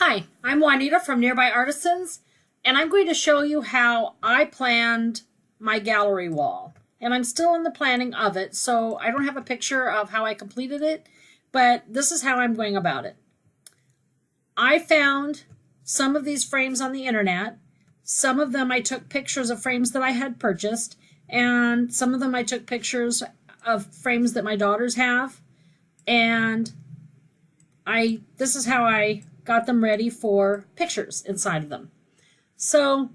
Hi, I'm Juanita from Nearby Artisans, and I'm going to show you how I planned my gallery wall. And I'm still in the planning of it, so I don't have a picture of how I completed it, but this is how I'm going about it. I found some of these frames on the internet. Some of them I took pictures of frames that I had purchased, and some of them I took pictures of frames that my daughters have. And this is how I got them ready for pictures inside of them. So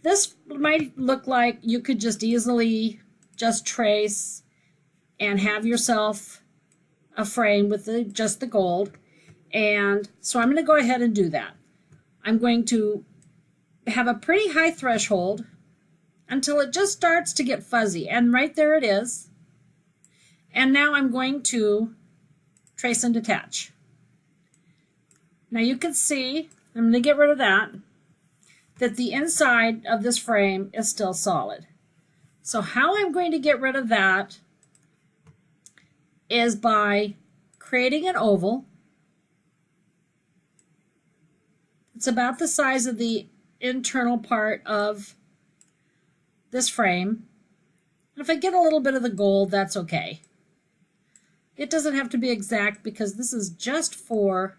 this might look like you could just easily just trace and have yourself a frame with just the gold. And so I'm going to go ahead and do that. I'm going to have a pretty high threshold until it just starts to get fuzzy. And right there it is. And now I'm going to trace and detach. Now you can see, I'm going to get rid of that the inside of this frame is still solid. So how I'm going to get rid of that is by creating an oval. It's about the size of the internal part of this frame. And if I get a little bit of the gold, that's okay. It doesn't have to be exact because this is just for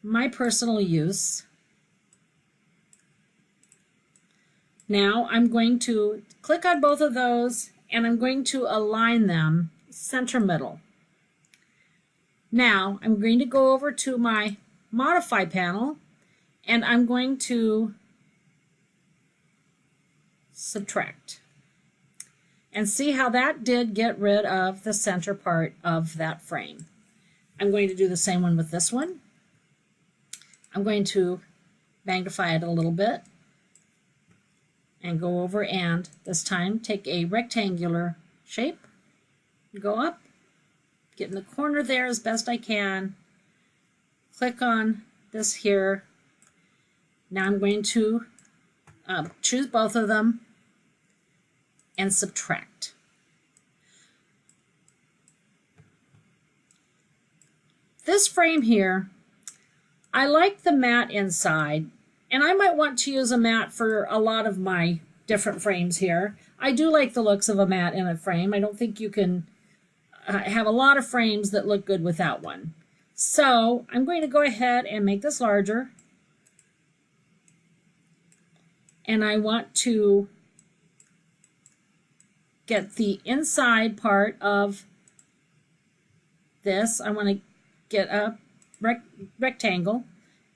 my personal use. Now I'm going to click on both of those and I'm going to align them center middle. Now I'm going to go over to my modify panel and I'm going to subtract and see how that did get rid of the center part of that frame. I'm going to do the same one with this one. I'm going to magnify it a little bit and go over and this time take a rectangular shape, go up, get in the corner there as best I can, click on this here. Now I'm going to choose both of them and subtract. This frame here, I like the matte inside, and I might want to use a matte for a lot of my different frames here. I do like the looks of a matte in a frame. I don't think you can have a lot of frames that look good without one. So I'm going to go ahead and make this larger. And I want to get the inside part of this. I want to get a rectangle.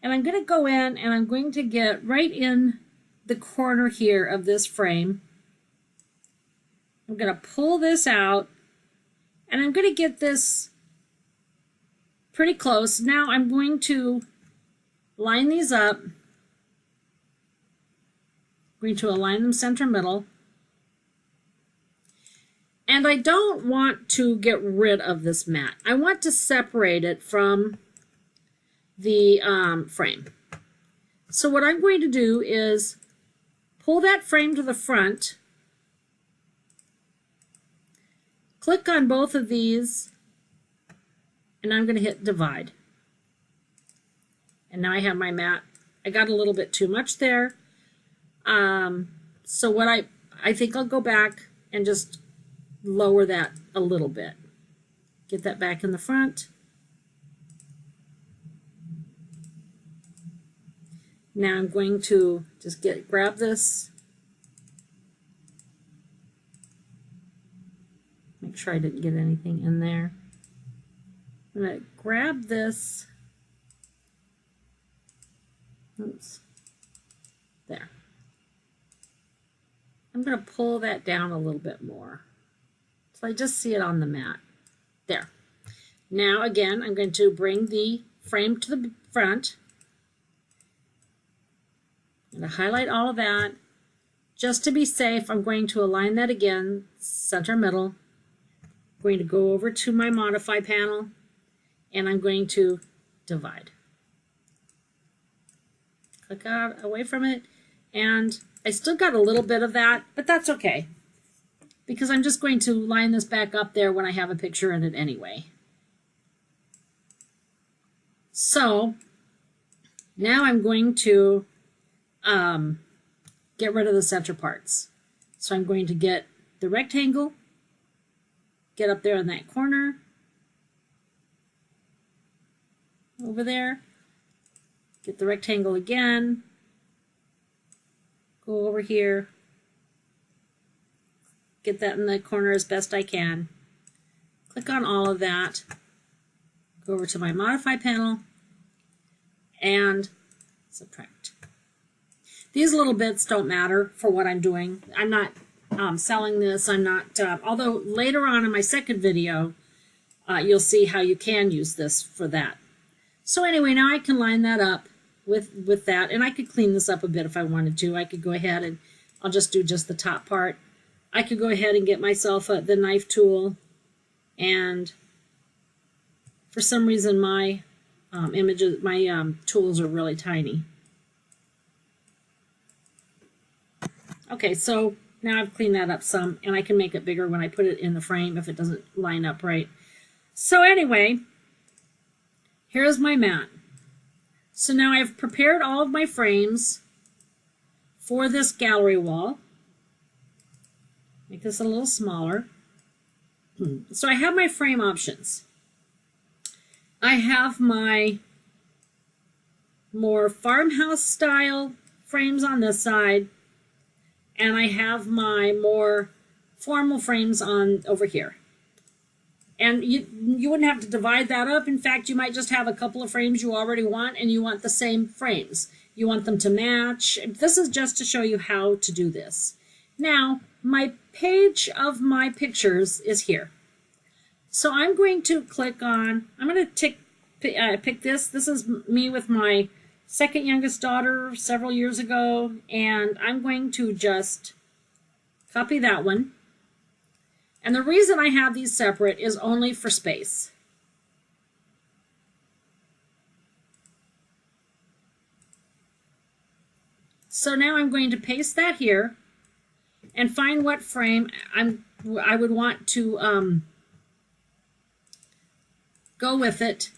And I'm going to go in and I'm going to get right in the corner here of this frame. I'm going to pull this out and I'm going to get this pretty close. Now I'm going to line these up. I'm going to align them center middle. And I don't want to get rid of this mat. I want to separate it from the frame. So what I'm going to do is pull that frame to the front, click on both of these, and I'm going to hit divide. And now I have my mat. I got a little bit too much there. So what I think I'll go back and just lower that a little bit. Get that back in the front. Now I'm going to just grab this. Make sure I didn't get anything in there. I'm going to grab this. Oops. There. I'm going to pull that down a little bit more. So I just see it on the mat. There. Now again, I'm going to bring the frame to the front. I'm going to highlight all of that. Just to be safe, I'm going to align that again, center middle. I'm going to go over to my modify panel and I'm going to divide. Click out away from it, and I still got a little bit of that, but that's okay because I'm just going to line this back up there when I have a picture in it anyway. So now I'm going to get rid of the center parts. So I'm going to get the rectangle, get up there in that corner, over there, get the rectangle again, go over here, get that in the corner as best I can, click on all of that, go over to my modify panel, and subtract. These little bits don't matter for what I'm doing. I'm not selling this. I'm not, although later on in my second video, you'll see how you can use this for that. So anyway, now I can line that up with that, and I could clean this up a bit if I wanted to. I could go ahead and I'll just do just the top part. I could go ahead and get myself the knife tool, and for some reason my tools are really tiny. Okay, so now I've cleaned that up some, and I can make it bigger when I put it in the frame if it doesn't line up right. So anyway, here's my mat. So now I've prepared all of my frames for this gallery wall. Make this a little smaller. So I have my frame options. I have my more farmhouse style frames on this side, and I have my more formal frames on over here. And you wouldn't have to divide that up. In fact, you might just have a couple of frames you already want, and you want the same frames. You want them to match. This is just to show you how to do this. Now, my page of my pictures is here. So I'm going to click on, I'm going to pick this. This is me with my second youngest daughter several years ago, and I'm going to just copy that one. And the reason I have these separate is only for space. So now I'm going to paste that here and find what frame I would want to go with it.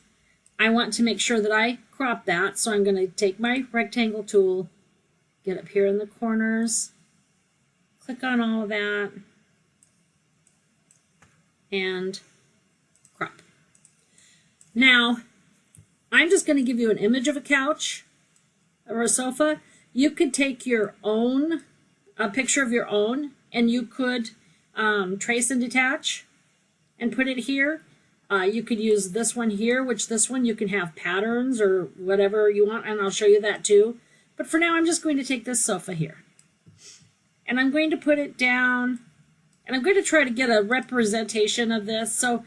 I want to make sure that I crop that, so I'm going to take my rectangle tool, get up here in the corners, click on all of that, and crop. Now, I'm just going to give you an image of a couch or a sofa. You could take your own, a picture of your own, and you could trace and detach and put it here. You could use this one here, which this one you can have patterns or whatever you want, and I'll show you that too. But for now, I'm just going to take this sofa here, and I'm going to put it down, and I'm going to try to get a representation of this. So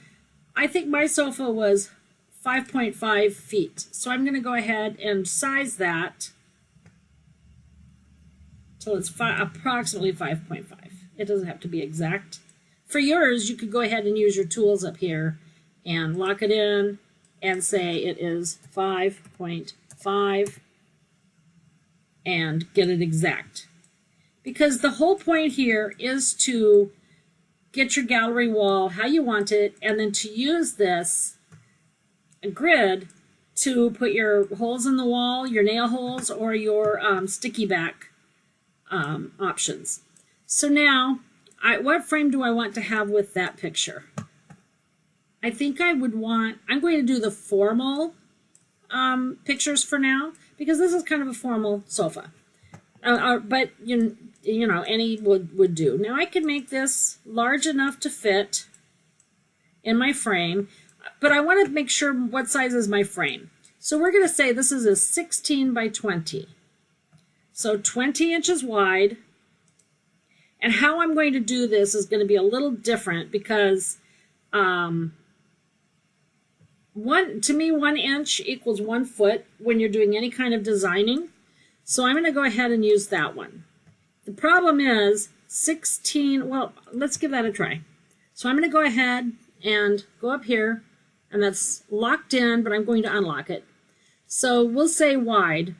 I think my sofa was 5.5 feet. So I'm going to go ahead and size that till it's approximately 5.5. It doesn't have to be exact. For yours, you could go ahead and use your tools up here and lock it in and say it is 5.5 and get it exact. Because the whole point here is to get your gallery wall how you want it, and then to use this grid to put your holes in the wall, your nail holes, or your sticky back options. So now, what frame do I want to have with that picture? I think I would want, I'm going to do the formal pictures for now, because this is kind of a formal sofa. But you know, any would do. Now I can make this large enough to fit in my frame, but I want to make sure what size is my frame. So we're going to say this is a 16 by 20. So 20 inches wide. And how I'm going to do this is going to be a little different because to me, 1 inch equals 1 foot when you're doing any kind of designing. So I'm going to go ahead and use that one. The problem is 16, well, let's give that a try. So I'm going to go ahead and go up here, and that's locked in, but I'm going to unlock it. So we'll say wide.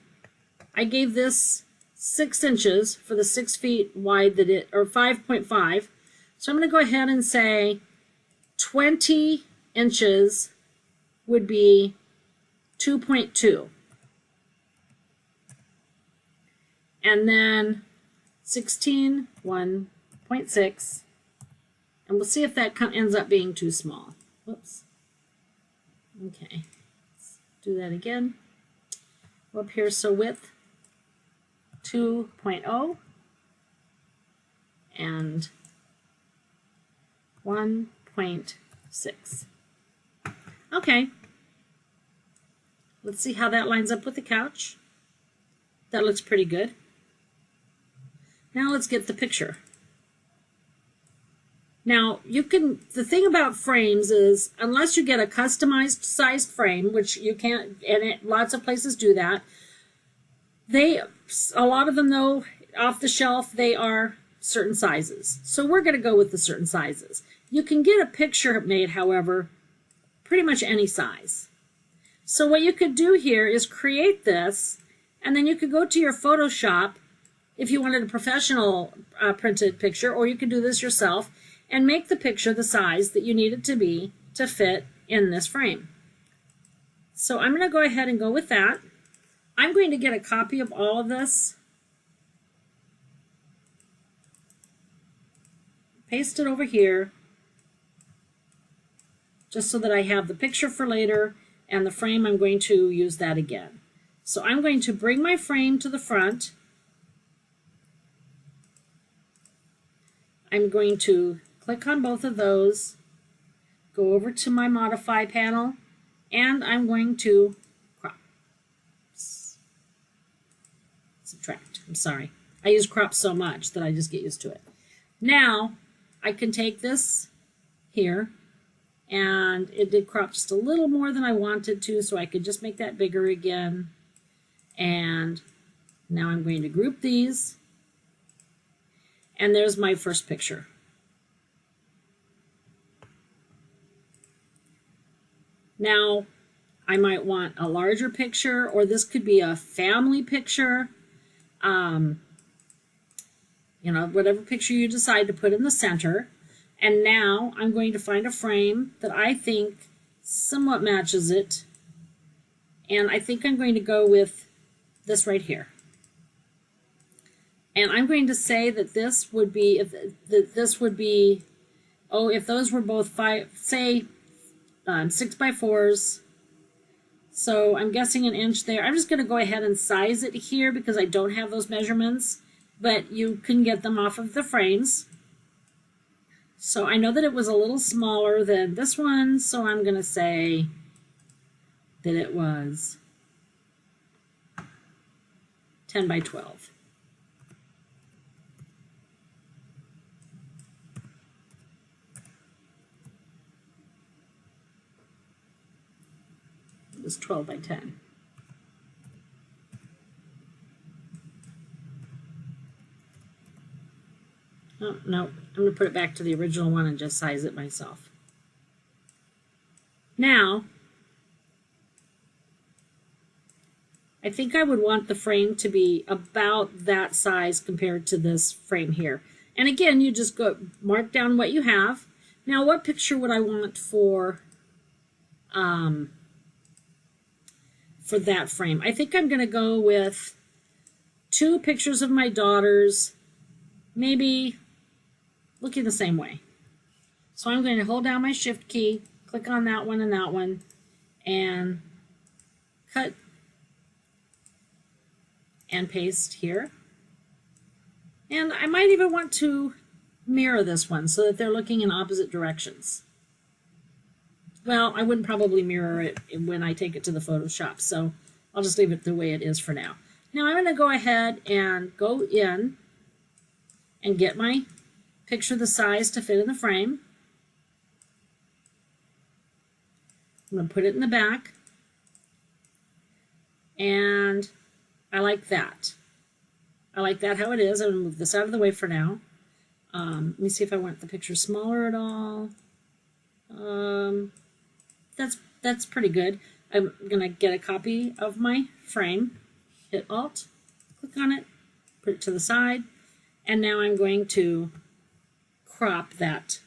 I gave this 6 inches for the 6 feet wide that it, or 5.5. So I'm going to go ahead and say 20 inches would be 2.2. And then 16, 1.6. And we'll see if that ends up being too small. Whoops. Okay. Let's do that again. Go up here, so width 2.0 and 1.6. Okay. Let's see how that lines up with the couch. That looks pretty good. Now let's get the picture. Now, the thing about frames is, unless you get a customized sized frame, which you can't, and lots of places do that, a lot of them though, off the shelf, they are certain sizes. So we're going to go with the certain sizes. You can get a picture made, however, pretty much any size. So what you could do here is create this, and then you could go to your Photoshop if you wanted a professional printed picture, or you could do this yourself and make the picture the size that you need it to be to fit in this frame. So I'm going to go ahead and go with that. I'm going to get a copy of all of this, paste it over here, just so that I have the picture for later, and the frame, I'm going to use that again. So I'm going to bring my frame to the front. I'm going to click on both of those, go over to my modify panel, and I'm going to crop. Subtract. I'm sorry. I use crop so much that I just get used to it. Now I can take this here, and it did crop just a little more than I wanted to, so I could just make that bigger again. And now I'm going to group these, and there's my first picture. Now, I might want a larger picture, or this could be a family picture. You know, whatever picture you decide to put in the center. And now I'm going to find a frame that I think somewhat matches it. And I think I'm going to go with this right here. And I'm going to say that this would be, if those were both 6x4s. So I'm guessing an inch there. I'm just going to go ahead and size it here because I don't have those measurements, but you can get them off of the frames. So I know that it was a little smaller than this one, so I'm going to say that it was 10 by 12. It was 12 by 10. Oh, no, I'm going to put it back to the original one and just size it myself. Now, I think I would want the frame to be about that size compared to this frame here. And again, you just go mark down what you have. Now, what picture would I want for that frame? I think I'm going to go with 2 pictures of my daughters, maybe looking the same way. So I'm going to hold down my shift key, click on that one, and cut and paste here. And I might even want to mirror this one so that they're looking in opposite directions. Well, I wouldn't probably mirror it when I take it to the Photoshop, so I'll just leave it the way it is for now. Now I'm going to go ahead and go in and get my picture the size to fit in the frame. I'm going to put it in the back, and I like that. I like that how it is. I'm going to move this out of the way for now. Let me see if I want the picture smaller at all. That's pretty good. I'm going to get a copy of my frame, hit Alt, click on it, put it to the side, and now I'm going to crop that,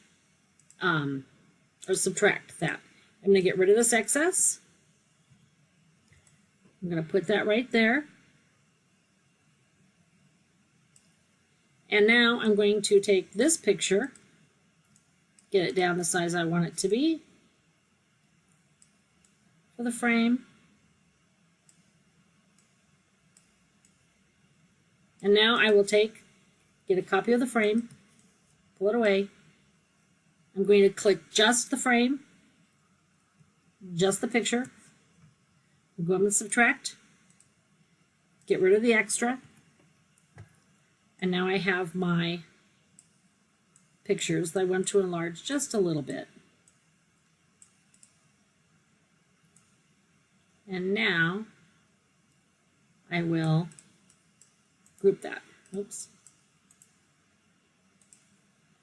or subtract that. I'm going to get rid of this excess, I'm going to put that right there. And now I'm going to take this picture, get it down the size I want it to be for the frame. And now I will get a copy of the frame, pull it away. I'm going to click just the frame, just the picture. Go up and subtract, get rid of the extra. And now I have my pictures that I want to enlarge just a little bit. And now I will group that. Oops.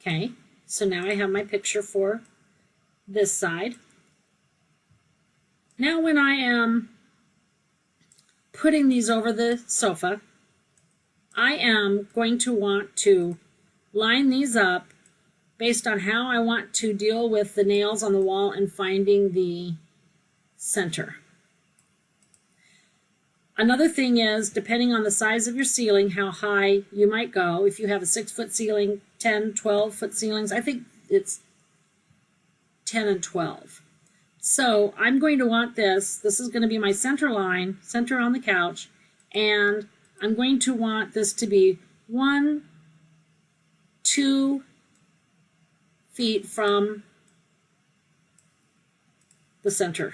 Okay, so now I have my picture for this side. Now when I am putting these over the sofa, I am going to want to line these up based on how I want to deal with the nails on the wall and finding the center. Another thing is, depending on the size of your ceiling, how high you might go. If you have a 6-foot ceiling, 10, 12-foot ceilings, I think it's 10 and 12. So I'm going to want this. This is going to be my center line, center on the couch, and I'm going to want this to be 1, 2 feet from the center,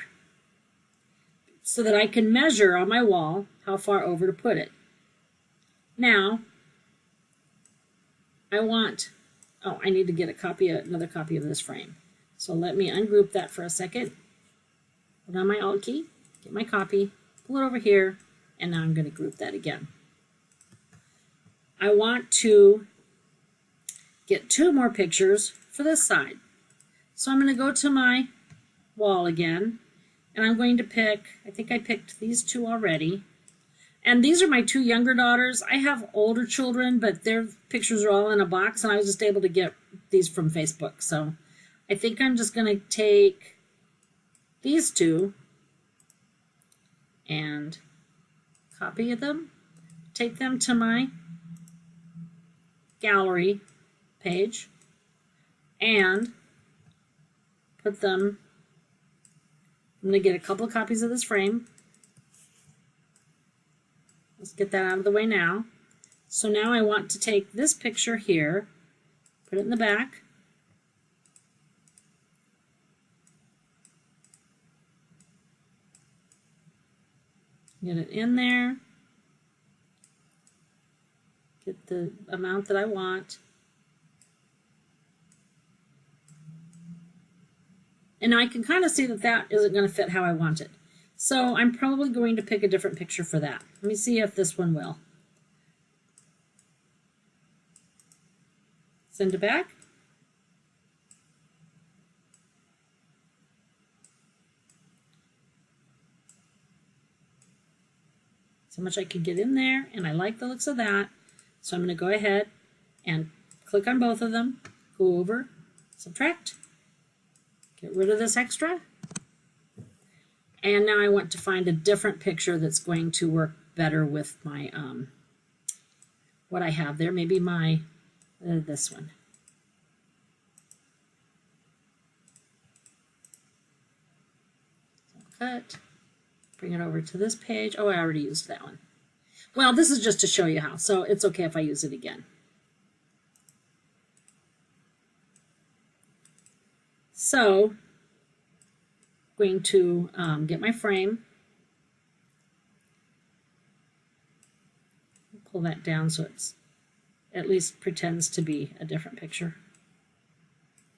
so that I can measure on my wall how far over to put it. Now, I need to get another copy of this frame. So let me ungroup that for a second. Put on my Alt key, get my copy, pull it over here, and now I'm going to group that again. I want to get 2 more pictures for this side. So I'm going to go to my wall again, and I'm going to pick, I think I picked these 2 already. And these are my 2 younger daughters. I have older children, but their pictures are all in a box, and I was just able to get these from Facebook. So I think I'm just going to take these 2 and copy them, take them to my gallery page, and put them. I'm going to get a couple of copies of this frame. Let's get that out of the way now. So now I want to take this picture here, put it in the back, get it in there, get the amount that I want. And I can kind of see that that isn't going to fit how I want it. So I'm probably going to pick a different picture for that. Let me see if this one will. Send it back. So much I could get in there, and I like the looks of that. So I'm going to go ahead and click on both of them, go over, subtract, get rid of this extra. And now I want to find a different picture that's going to work better with my, what I have there. Maybe my, this one. So cut, bring it over to this page. Oh, I already used that one. Well, this is just to show you how, so it's okay if I use it again. So, going to get my frame, pull that down so it's at least pretends to be a different picture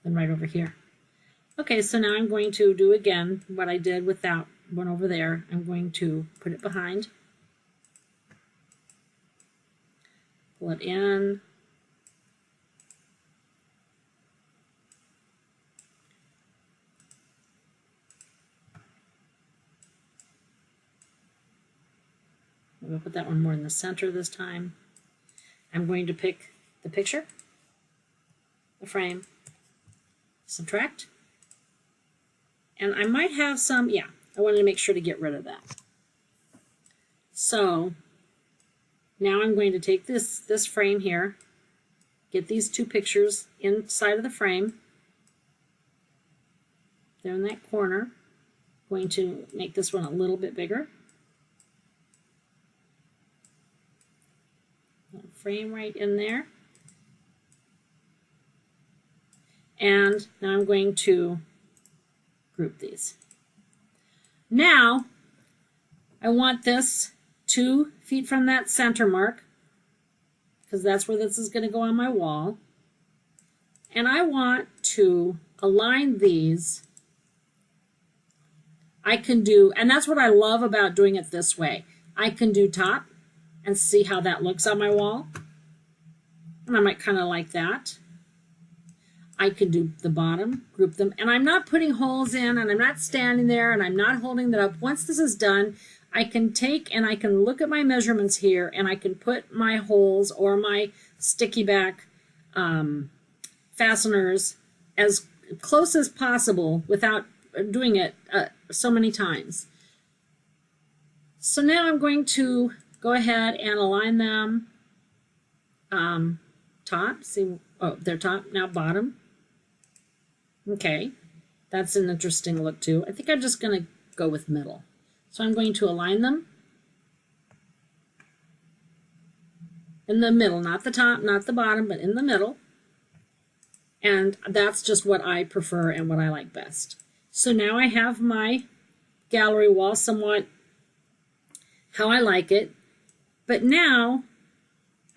than right over here. Okay, so now I'm going to do again what I did with that one over there. I'm going to put it behind, pull it in, we'll put that one more in the center this time. I'm going to pick the picture, the frame, subtract, and I might have some, yeah, I wanted to make sure to get rid of that. So now I'm going to take this frame here, get these two pictures inside of the frame. They're in that corner. Going to make this one a little bit bigger. Frame right in there. And now I'm going to group these. Now I want this 2 feet from that center mark, because that's where this is going to go on my wall. And I want to align these. I can do, and that's what I love about doing it this way. I can do top and see how that looks on my wall. And I might kind of like that. I can do the bottom, group them, and I'm not putting holes in, and I'm not standing there, and I'm not holding that up. Once this is done, I can take and I can look at my measurements here, and I can put my holes or my sticky back fasteners as close as possible without doing it so many times. So now I'm going to go ahead and align them top. See, oh, they're top, now bottom. Okay, that's an interesting look too. I think I'm just going to go with middle. So I'm going to align them in the middle, not the top, not the bottom, but in the middle. And that's just what I prefer and what I like best. So now I have my gallery wall somewhat how I like it. But now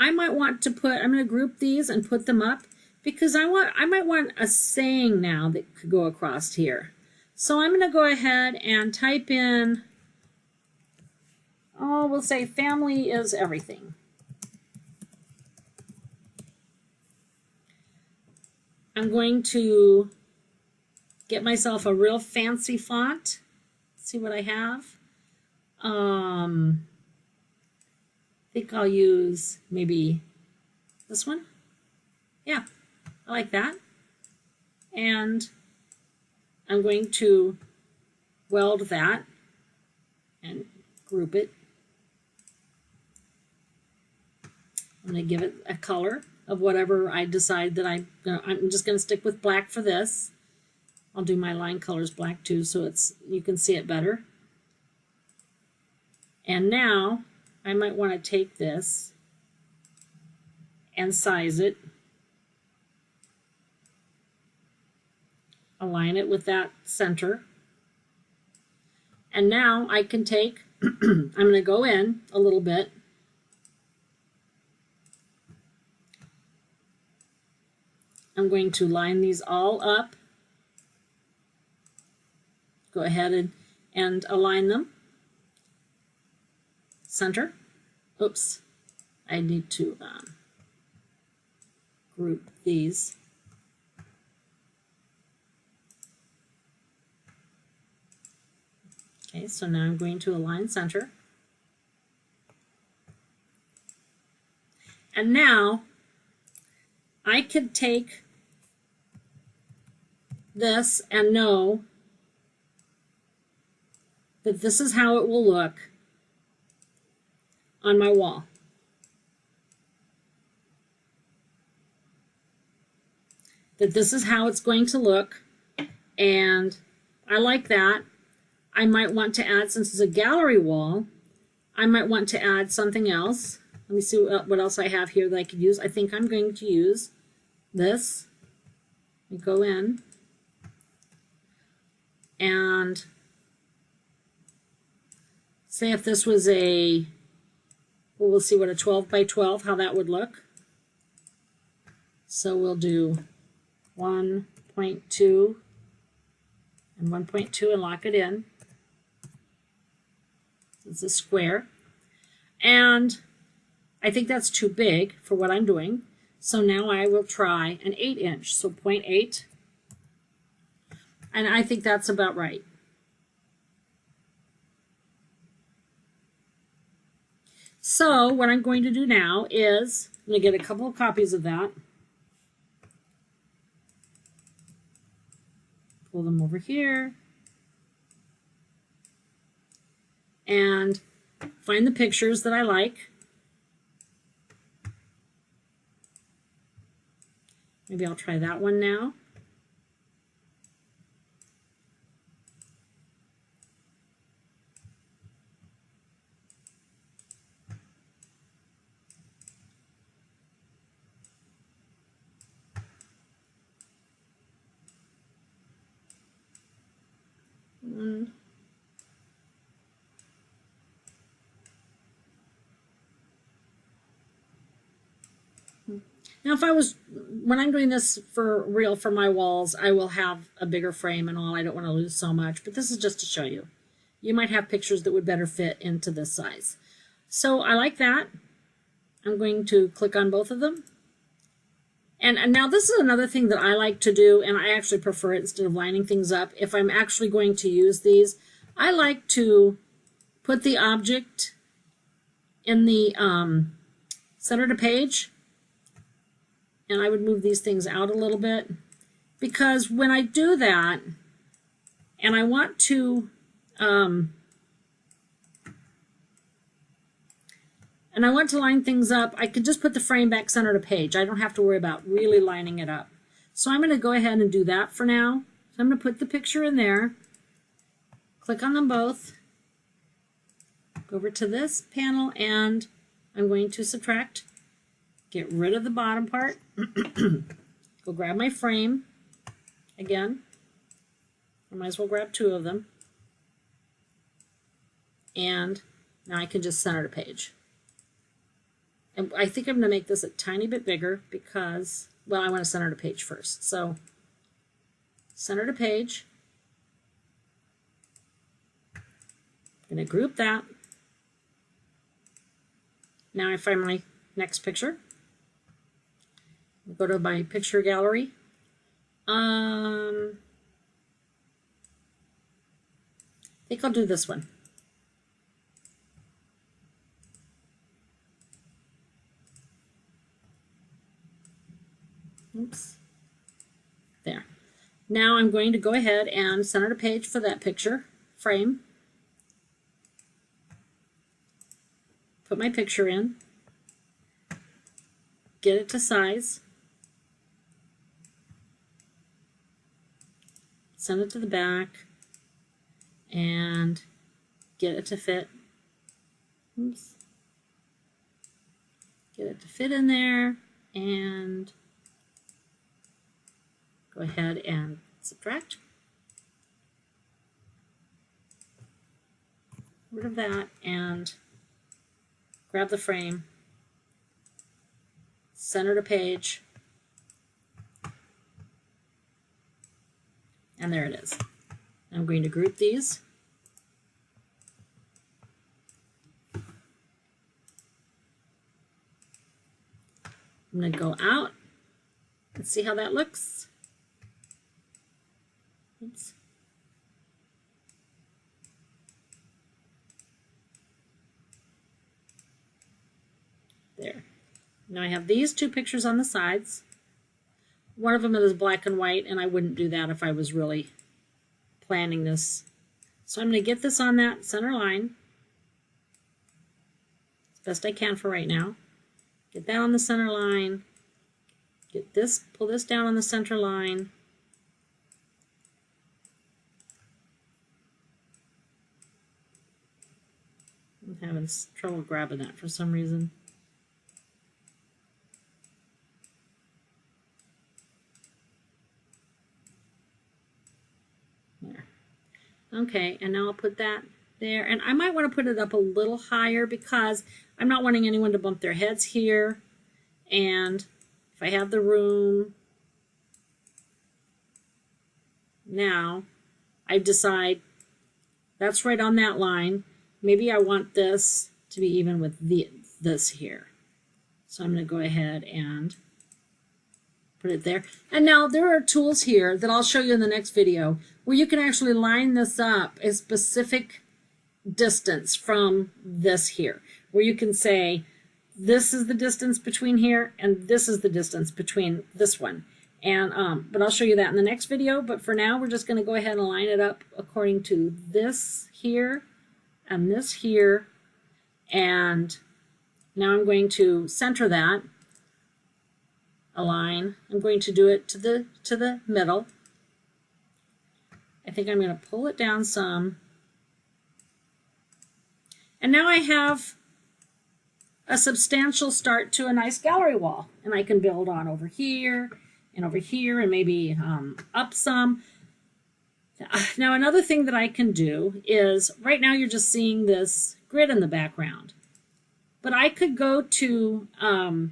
I might want to put, I'm going to group these and put them up because I might want a saying now that could go across here. So I'm going to go ahead and type in, oh, we'll say family is everything. I'm going to get myself a real fancy font. See what I have. I think I'll use maybe this one. Yeah, I like that. And I'm going to weld that and group it. I'm going to give it a color of whatever I decide that I'm just going to stick with black for this. I'll do my line colors black too, so you can see it better. And now I might want to take this and size it, align it with that center. And now I can take, I'm going to go in a little bit. I'm going to line these all up. Go ahead and align them. Center. Oops. I need to group these. Okay, so now I'm going to align center. And now I could take this and know that this is how it will look on my wall. That this is how it's going to look, and I like that. I might want to add, since it's a gallery wall, I might want to add something else. Let me see what else I have here that I could use. I think I'm going to use this. We go in and say if this was a, well, we'll see what a 12 by 12, how that would look. So we'll do 1.2 and 1.2 and lock it in. It's a square. And I think that's too big for what I'm doing. So now I will try an 8-inch, so 0.8. And I think that's about right. So what I'm going to do now is I'm going to get a couple of copies of that. Pull them over here. And find the pictures that I like. Maybe I'll try that one now. Now, when I'm doing this for real for my walls, I will have a bigger frame and all. I don't want to lose so much, but this is just to show you. You might have pictures that would better fit into this size. So I like that. I'm going to click on both of them. And now this is another thing that I like to do, and I actually prefer it instead of lining things up. If I'm actually going to use these, I like to put the object in the center to page. And I would move these things out a little bit, because when I do that and I want to line things up, I could just put the frame back center to page. I don't have to worry about really lining it up. So I'm going to go ahead and do that for now. So I'm going to put the picture in there, click on them both, go over to this panel, and I'm going to subtract. Get rid of the bottom part. Go grab my frame again. I might as well grab two of them. And now I can just center the page. And I think I'm going to make this a tiny bit bigger because, well, I want to center the page first. So center the page. I'm going to group that. Now I find my next picture. Go to my picture gallery. I think I'll do this one. Oops. There. Now I'm going to go ahead and center the page for that picture frame. Put my picture in. Get it to size. Send it to the back and get it to fit. Oops. Get it to fit in there and go ahead and subtract. Rid of that and grab the frame, center the page, and there it is. I'm going to group these. I'm going to go out and see how that looks. Oops. There. Now I have these two pictures on the sides. One of them is black and white, and I wouldn't do that if I was really planning this. So I'm going to get this on that center line as best I can for right now. Get that on the center line. Get this, pull this down on the center line. I'm having trouble grabbing that for some reason. Okay, and now I'll put that there. And I might want to put it up a little higher because I'm not wanting anyone to bump their heads here. And if I have the room, now I decide that's right on that line. Maybe I want this to be even with this here. So I'm going to go ahead and put it there. And now there are tools here that I'll show you in the next video where you can actually line this up a specific distance from this here, where you can say this is the distance between here and this is the distance between this one. And but I'll show you that in the next video. But for now, we're just going to go ahead and line it up according to this here and this here. And now I'm going to center that, align. I'm going to do it to the middle. I think I'm going to pull it down some. And now I have a substantial start to a nice gallery wall. And I can build on over here and maybe up some. Now another thing that I can do is, right now you're just seeing this grid in the background. But I could go to my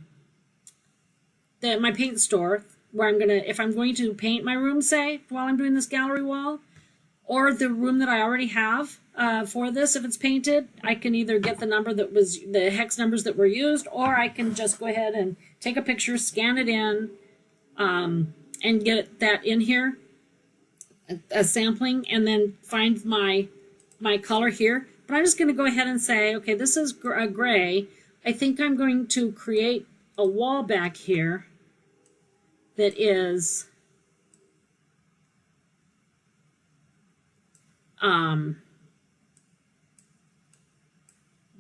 paint store where if I'm going to paint my room, say, while I'm doing this gallery wall, or the room that I already have for this, if it's painted, I can either get the hex numbers that were used, or I can just go ahead and take a picture, scan it in, and get that in here as sampling, and then find my color here. But I'm just going to go ahead and say, okay, this is a gray. I think I'm going to create a wall back here that is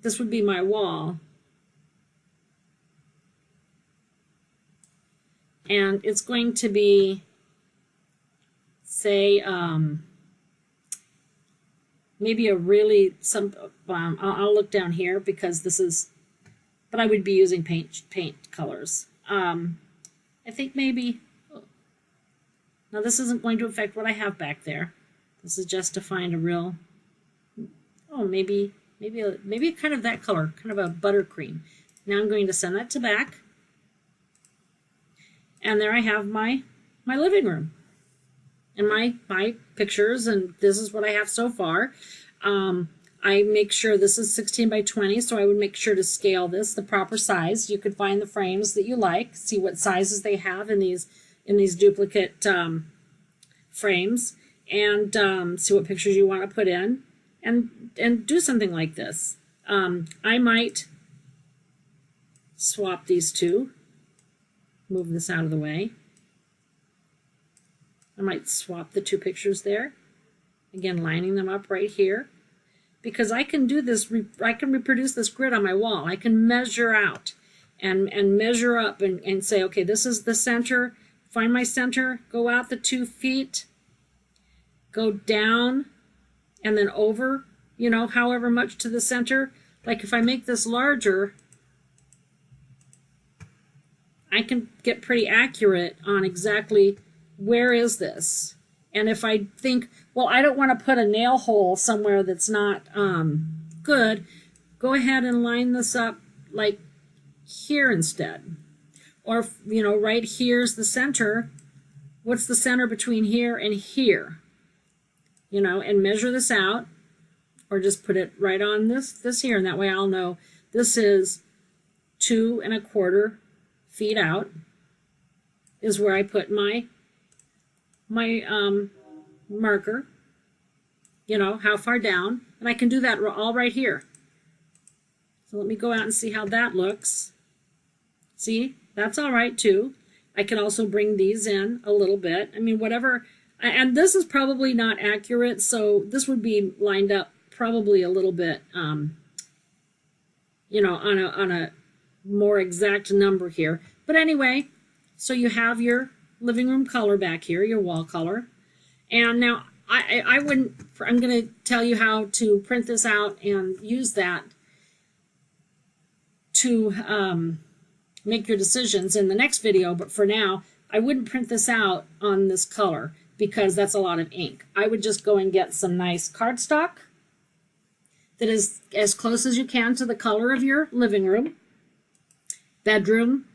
this would be my wall, and it's going to be, say, maybe a really I'll look down here because this is, but I would be using paint colors. I think maybe, now this isn't going to affect what I have back there. This is just to find a real, maybe kind of that color, kind of a buttercream. Now I'm going to send that to back. And there I have my living room and my pictures, and this is what I have so far. I make sure this is 16 by 20, so I would make sure to scale this the proper size. You could find the frames that you like, see what sizes they have in these duplicate frames, and see what pictures you want to put in, and do something like this. I might swap these two, move this out of the way. I might swap the two pictures there, again lining them up right here, because I can do this, I can reproduce this grid on my wall. I can measure out and measure up and say, okay, this is the center, find my center, go out the 2 feet, go down and then over, however much to the center. Like if I make this larger, I can get pretty accurate on exactly where is this. And if I think, well, I don't want to put a nail hole somewhere that's not good, go ahead and line this up like here instead. Or, right here's the center. What's the center between here and here? And measure this out, or just put it right on this here, and that way I'll know this is 2 1/4 feet out is where I put my marker, how far down, and I can do that all right here. So let me go out and see how that looks. See, that's all right too. I can also bring these in a little bit. I mean, whatever. And this is probably not accurate, so this would be lined up probably a little bit, on a more exact number here. But anyway, so you have your living room color back here, your wall color. And now I'm going to tell you how to print this out and use that to make your decisions in the next video. But for now, I wouldn't print this out on this color because that's a lot of ink. I would just go and get some nice cardstock that is as close as you can to the color of your living room, bedroom,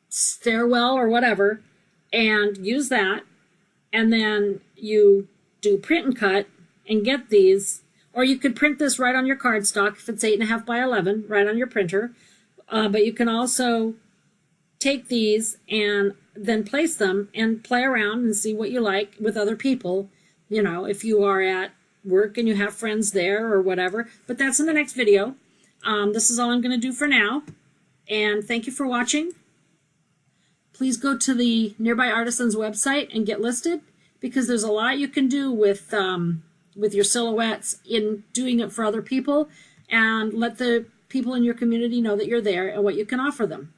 stairwell, or whatever, and use that. And then you do print and cut and get these, or you could print this right on your cardstock if it's 8.5 by 11, right on your printer. But you can also take these and then place them and play around and see what you like with other people, if you are at work and you have friends there or whatever. But that's in the next video. This is all I'm going to do for now. And thank you for watching. Please go to the Nearby Artisans website and get listed, because there's a lot you can do with your silhouettes in doing it for other people. and let the people in your community know that you're there and what you can offer them.